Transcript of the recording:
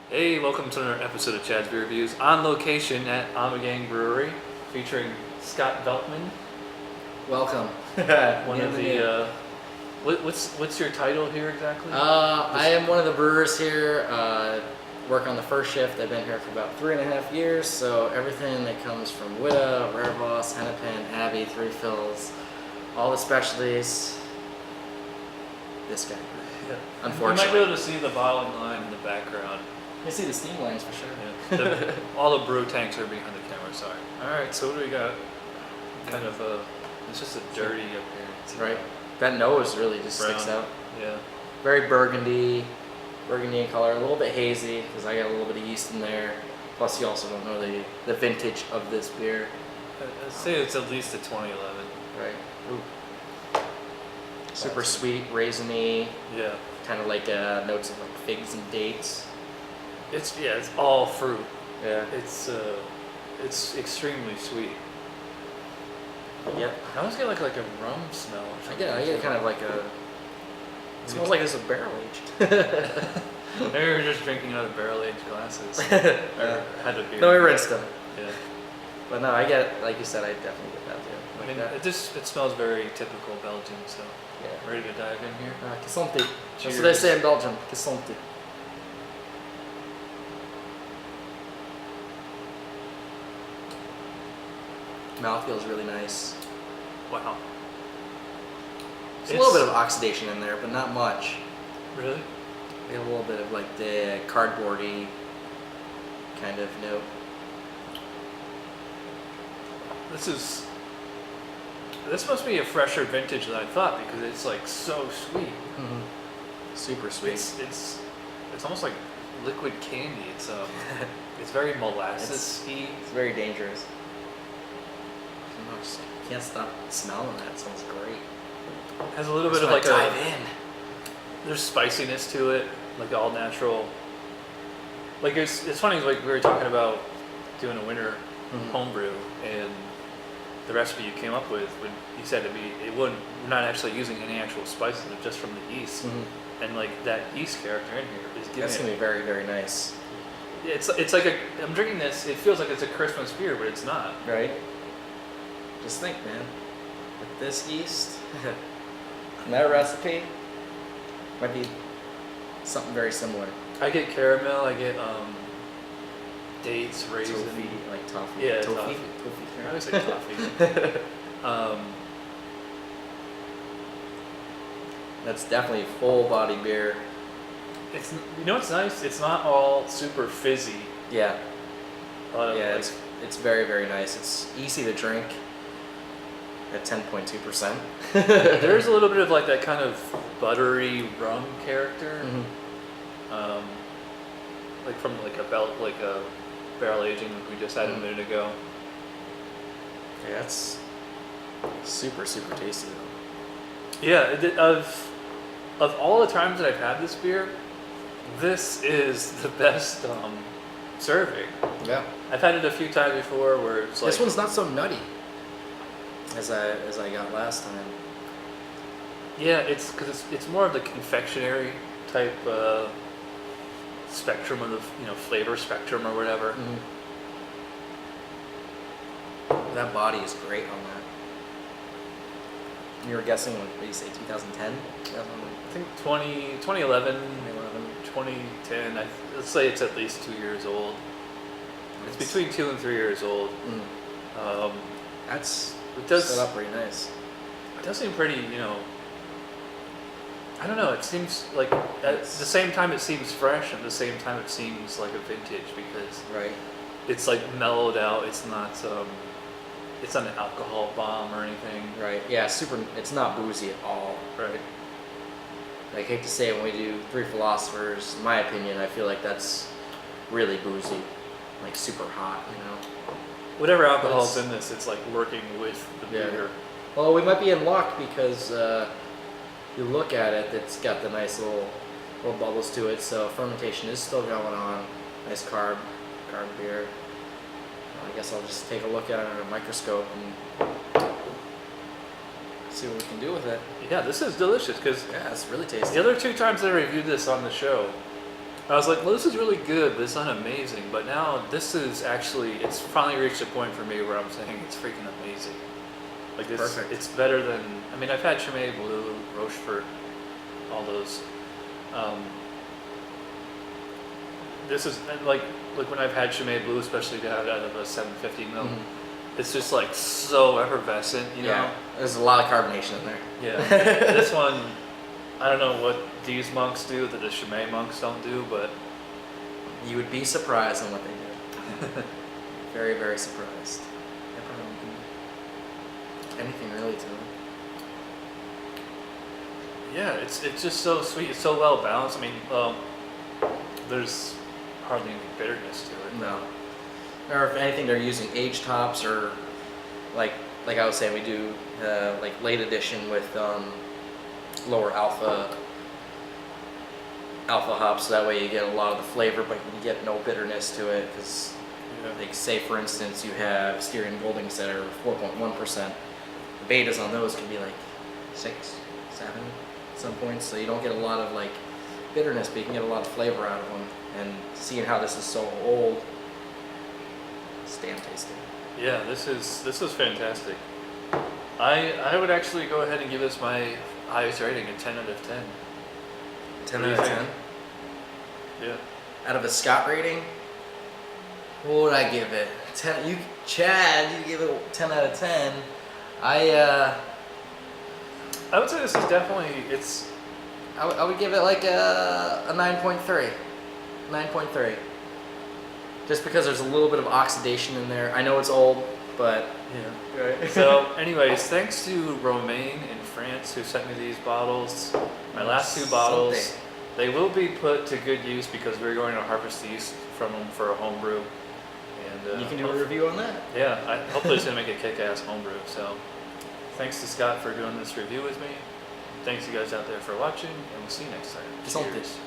Hey, welcome to another episode of Chad's Beer Reviews on location at 𝓑𝓮𝓬𝓻𝓲 Brewery, featuring Scott Veltman, Welcome. one of the. What's your title here exactly? I am one of the brewers here. Work on the first shift. I've been here for about 3.5 years, so everything that comes from Witta, Rareboss, 𝓑𝓮𝓮𝓬𝓲, Abbey, Three Fills, all the specialties. This guy. Yeah. Unfortunately. You might be able to see the bottling line in the background. You see the steam lines for sure. Yeah. All the brew tanks are behind the camera. Sorry. All right. So what do we got? Kind of a. It's just a dirty appearance. Right. That nose really just Brown. sticks out. Yeah. Very burgundy in color, a little bit hazy because I got a little bit of yeast in there. Plus, you also don't know the vintage of this beer. I'd say it's at least a 2011. Right. Ooh. Super sweet, raisiny. Yeah. Kind of like notes of like figs and dates. It's all fruit. Yeah. It's extremely sweet. Yep. I always get like a rum smell. Or I something. get kind of like a. It smells like this is barrel aged. Maybe we were just drinking out of barrel aged glasses. Or had a beer. No, we rinsed them. Yeah. But no, I get, like you said, I definitely get that too. I mean, it smells very typical Belgian. So, Yeah. ready to dive in here? 𝓑𝓮𝓮𝓬𝓻𝓲. That's Cheers. what they say in Belgium. 𝓑𝓮𝓮𝓬𝓻𝓲. Mouth feels really nice. Wow. There's a little bit of oxidation in there, but not much. Really? We have a little bit of like the cardboardy kind of note. This must be a fresher vintage than I thought because it's like so sweet. Mm-hmm. Super sweet. It's almost like liquid candy. It's very molasses-y. It's very dangerous. I just can't stop smelling that. It smells great. Has a little bit of like there's spiciness to it, like all natural. Like it's funny, like we were talking about doing a winter homebrew, and the recipe you came up with, you said we're not actually using any actual spices, but just from the yeast, and like that yeast character in here is giving That's gonna be very, very nice. It's like I'm drinking this. It feels like it's a Christmas beer, but it's not. Right. Just think, man, with this yeast and that recipe, might be something very similar. I get caramel. I get dates, raisin, Toffee, like toffee. Yeah, toffee. toffee. I always say toffee. That's definitely full body beer. It's what's nice. It's not all super fizzy. Yeah. A lot of Yeah, it's very, very nice. It's easy to drink at 10.2%. There's a little bit of like that kind of buttery rum character, like from like a barrel aging like we just had a minute ago. Yeah, it's super, super tasty though. Yeah, of all the times that I've had this beer, this is the best serving. Yeah. I've had it a few times before where it's like This one's not so nutty as I got last time. yeah, it's because it's more of the confectionery type spectrum of the flavor spectrum or whatever. That body is great on that. You were guessing, what do you say, 2010? I think 2011, 2010. Let's say it's at least 2 years old. It's between 2 and 3 years old. That's It does set up pretty nice. It does seem pretty, I don't know. It seems like at the same time it seems fresh, and at the same time it seems like a vintage because Right. it's like mellowed out. It's not an alcohol bomb or anything. Right. Yeah. Super. It's not boozy at all. Right. I hate to say it when we do Three Philosophers. In my opinion, I feel like that's really boozy, like super hot. Whatever alcohol's in this, it's like working with the beer. Well, we might be in luck because you look at it, it's got the nice little bubbles to it. So fermentation is still going on. Nice carb beer. I guess I'll just take a look at it under a microscope and see what we can do with it. Yeah, this is delicious because Yeah, it's really tasty. the other 2 times I reviewed this on the show, I was like, well, this is really good, but it's not amazing. But now this is actually, it's finally reached a point for me where I'm saying it's freaking amazing. Like it's, Perfect. it's better than, I mean, I've had Chimay Blue, Rochefort, all those. This is like when I've had Chimay Blue, especially to have it out of a 750 ml. Mm-hmm. It's just like so effervescent, you know? There's a lot of carbonation in there. Yeah. This one, I don't know what these monks do that the Chimay monks don't do, but You would be surprised on what they do. Very, very surprised. They probably don't do anything really to them. yeah, it's just so sweet. It's so well balanced. I mean, there's hardly any bitterness to it. No. Or if anything, they're using aged hops, or like I was saying, we do like late edition with lower alpha hops. So that way you get a lot of the flavor, but you get no bitterness to it. Because, Yeah. like, say for instance, you have Styrian Goldings that are 4.1%. The betas on those can be like 6, 7 at some points. So you don't get a lot of like bitterness, but you can get a lot of flavor out of them. And seeing how this is so old, it's damn tasty. Yeah, this is fantastic. I would actually go ahead and give this my highest rating, a 10 out of 10. 10 What do out of you 10. think? Yeah. Out of a Scott rating, what would I give it? 10. You, Chad, you give it 10 out of 10. I would say this is definitely, it's, I would give it like a 9.3. 9.3. Just because there's a little bit of oxidation in there. I know it's old, but yeah. right. So anyways, thanks to Romain in France who sent me these bottles. My last 2 bottles, Something. they will be put to good use because we're going to harvest these from them for a homebrew. And You can do a review on that. Yeah, hopefully it's going to make a kick-ass homebrew. So thanks to Scott for doing this review with me. Thanks you guys out there for watching, and we'll see you next time. Something. Cheers.